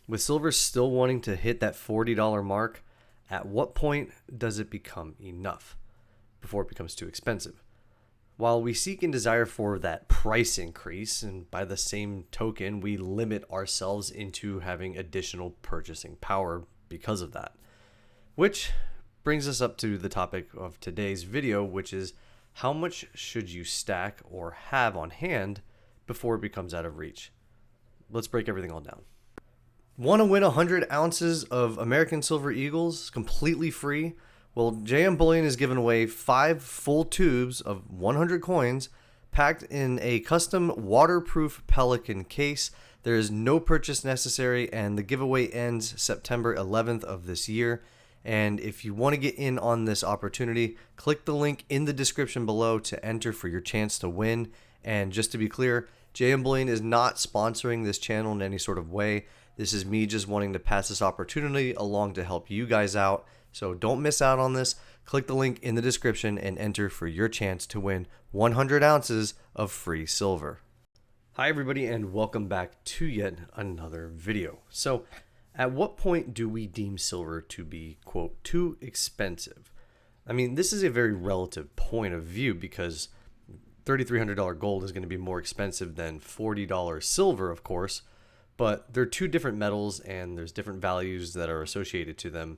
With silver still wanting to hit that $40 mark, at what point does it become enough before it becomes too expensive? While we seek and desire for that price increase, and by the same token, we limit ourselves into having additional purchasing power because of that. Which brings us up to the topic of today's video, which is how much should you stack or have on hand before it becomes out of reach? Let's break everything all down. Want to win 100 ounces of American Silver Eagles completely free? Well, JM Bullion is giving away 5 full tubes of 100 coins packed in a custom waterproof Pelican case. There is no purchase necessary, and the giveaway ends September 11th of this year. And if you want to get in on this opportunity, click the link in the description below to enter for your chance to win. And just to be clear, JM Bullion is not sponsoring this channel in any sort of way. This is me just wanting to pass this opportunity along to help you guys out. So don't miss out on this. Click the link in the description and enter for your chance to win 100 ounces of free silver. Hi everybody, and welcome back to yet another video. So at what point do we deem silver to be, quote, too expensive? I mean, this is a very relative point of view because $3,300 gold is going to be more expensive than $40 silver, of course, but they're two different metals and there's different values that are associated to them.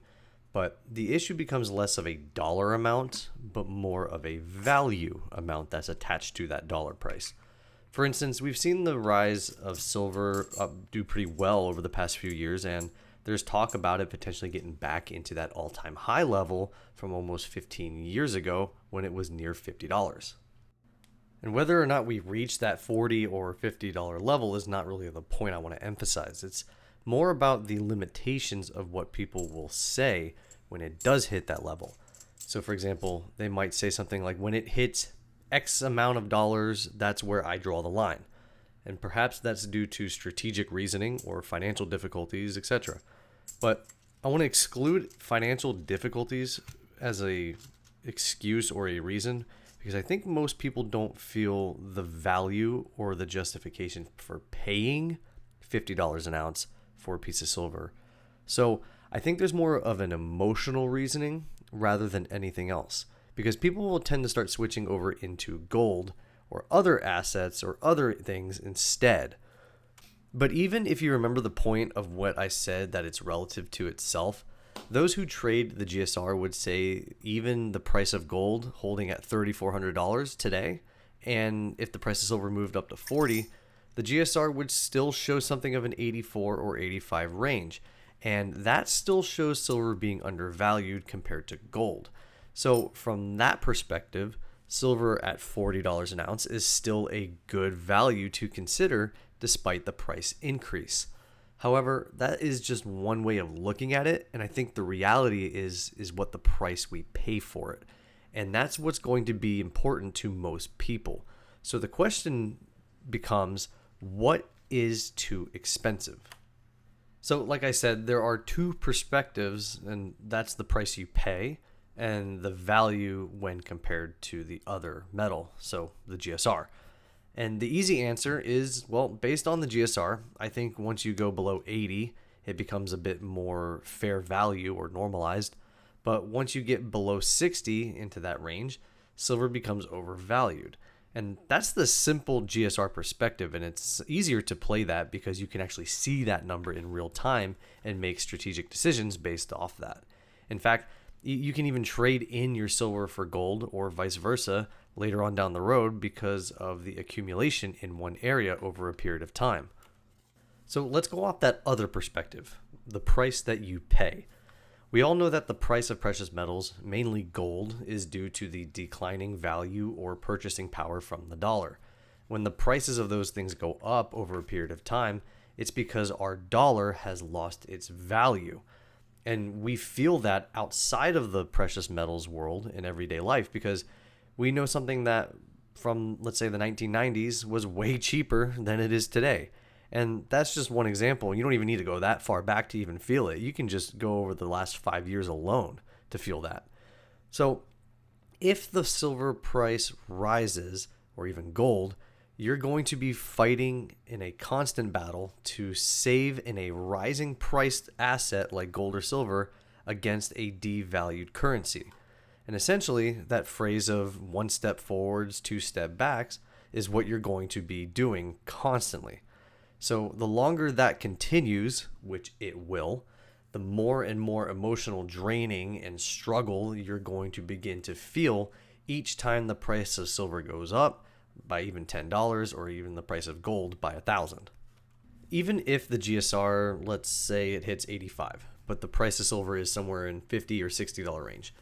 But the issue becomes less of a dollar amount, but more of a value amount that's attached to that dollar price. For instance, we've seen the rise of silver do pretty well over the past few years, and there's talk about it potentially getting back into that all-time high level from almost 15 years ago when it was near $50. And whether or not we reach that $40 or $50 level is not really the point I want to emphasize. It's more about the limitations of what people will say when it does hit that level. So for example, they might say something like, when it hits X amount of dollars, that's where I draw the line. And perhaps that's due to strategic reasoning or financial difficulties, etc. But I want to exclude financial difficulties as a excuse or a reason, because I think most people don't feel the value or the justification for paying $50 an ounce for a piece of silver. So I think there's more of an emotional reasoning rather than anything else, because people will tend to start switching over into gold or other assets or other things instead. But even if you remember the point of what I said, that it's relative to itself, those who trade the GSR would say even the price of gold holding at $3,400 today, and if the price of silver moved up to 40, the GSR would still show something of an 84 or 85 range. And that still shows silver being undervalued compared to gold. So from that perspective, silver at $40 an ounce is still a good value to consider despite the price increase. However, that is just one way of looking at it, and I think the reality is what the price we pay for it. And that's what's going to be important to most people. So the question becomes, what is too expensive? So like I said, there are two perspectives, and that's the price you pay and the value when compared to the other metal, so the GSR. And the easy answer is, well, based on the GSR, I think once you go below 80, it becomes a bit more fair value or normalized. But once you get below 60 into that range, silver becomes overvalued. And that's the simple GSR perspective, and it's easier to play that because you can actually see that number in real time and make strategic decisions based off that. In fact, you can even trade in your silver for gold or vice versa later on down the road because of the accumulation in one area over a period of time. So let's go off that other perspective, the price that you pay. We all know that the price of precious metals, mainly gold, is due to the declining value or purchasing power from the dollar. When the prices of those things go up over a period of time, it's because our dollar has lost its value. And we feel that outside of the precious metals world in everyday life because we know something that from, let's say, the 1990s was way cheaper than it is today. And that's just one example. You don't even need to go that far back to even feel it. You can just go over the last 5 years alone to feel that. So if the silver price rises, or even gold, you're going to be fighting in a constant battle to save in a rising priced asset like gold or silver against a devalued currency. And essentially, that phrase of one step forwards, two step backs is what you're going to be doing constantly. So the longer that continues, which it will, the more and more emotional draining and struggle you're going to begin to feel each time the price of silver goes up by even $10 or even the price of gold by 1,000. Even if the GSR, let's say it hits 85, but the price of silver is somewhere in $50 or $60 range,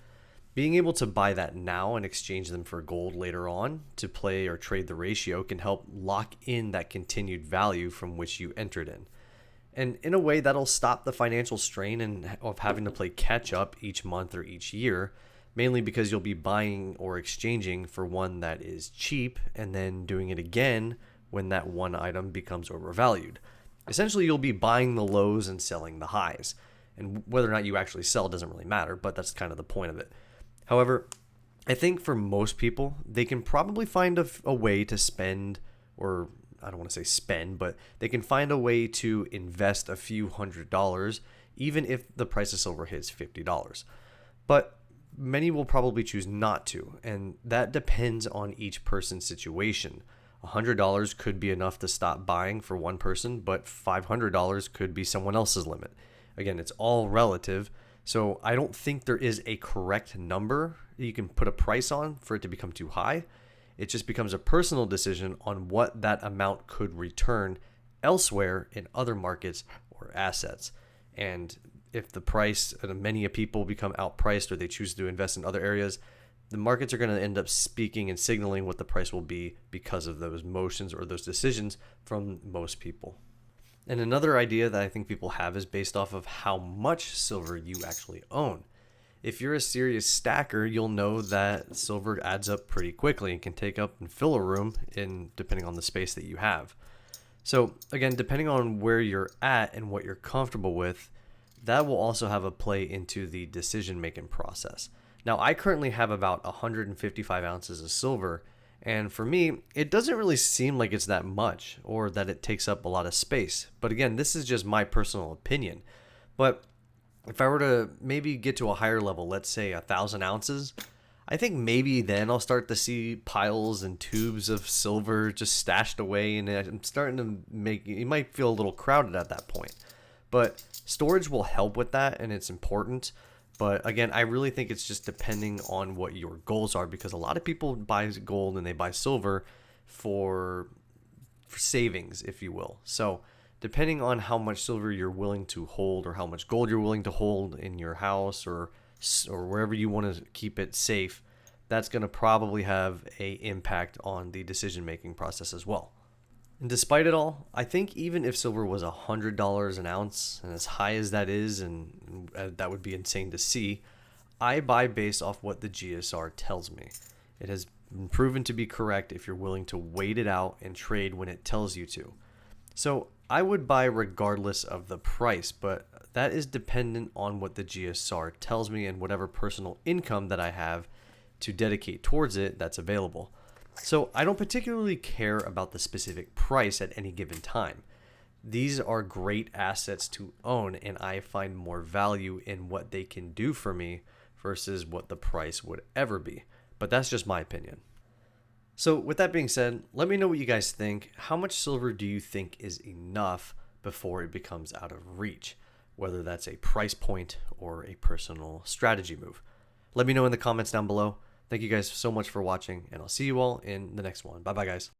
being able to buy that now and exchange them for gold later on to play or trade the ratio can help lock in that continued value from which you entered in. And in a way, that'll stop the financial strain of having to play catch up each month or each year, mainly because you'll be buying or exchanging for one that is cheap and then doing it again when that one item becomes overvalued. Essentially, you'll be buying the lows and selling the highs. And whether or not you actually sell doesn't really matter, but that's kind of the point of it. However, I think for most people, they can probably find a way to spend, or I don't want to say spend, but they can find a way to invest a few $100s, even if the price of silver hits $50. But many will probably choose not to, and that depends on each person's situation. $100 could be enough to stop buying for one person, but $500 could be someone else's limit. Again, it's all relative. So I don't think there is a correct number you can put a price on for it to become too high. It just becomes a personal decision on what that amount could return elsewhere in other markets or assets. And if the price, many people become outpriced or they choose to invest in other areas, the markets are going to end up speaking and signaling what the price will be because of those motions or those decisions from most people. And another idea that I think people have is based off of how much silver you actually own. If you're a serious stacker, you'll know that silver adds up pretty quickly and can take up and fill a room depending on the space that you have. So again, depending on where you're at and what you're comfortable with, that will also have a play into the decision-making process. Now, I currently have about 155 ounces of silver, and for me, it doesn't really seem like it's that much or that it takes up a lot of space. But again, this is just my personal opinion. But if I were to maybe get to a higher level, let's say 1,000 ounces, I think maybe then I'll start to see piles and tubes of silver just stashed away, and I'm starting to it might feel a little crowded at that point. But storage will help with that, and it's important. But again, I really think it's just depending on what your goals are, because a lot of people buy gold and they buy silver for savings, if you will. So depending on how much silver you're willing to hold or how much gold you're willing to hold in your house or wherever you want to keep it safe, that's going to probably have an impact on the decision-making process as well. And despite it all, I think even if silver was $100 an ounce, and as high as that is, and that would be insane to see, I buy based off what the GSR tells me. It has been proven to be correct if you're willing to wait it out and trade when it tells you to. So I would buy regardless of the price, but that is dependent on what the GSR tells me and whatever personal income that I have to dedicate towards it that's available. So I don't particularly care about the specific price at any given time. These are great assets to own, and I find more value in what they can do for me versus what the price would ever be. But that's just my opinion. So with that being said, let me know what you guys think. How much silver do you think is enough before it becomes out of reach? Whether that's a price point or a personal strategy move. Let me know in the comments down below. Thank you guys so much for watching, and I'll see you all in the next one. Bye-bye, guys.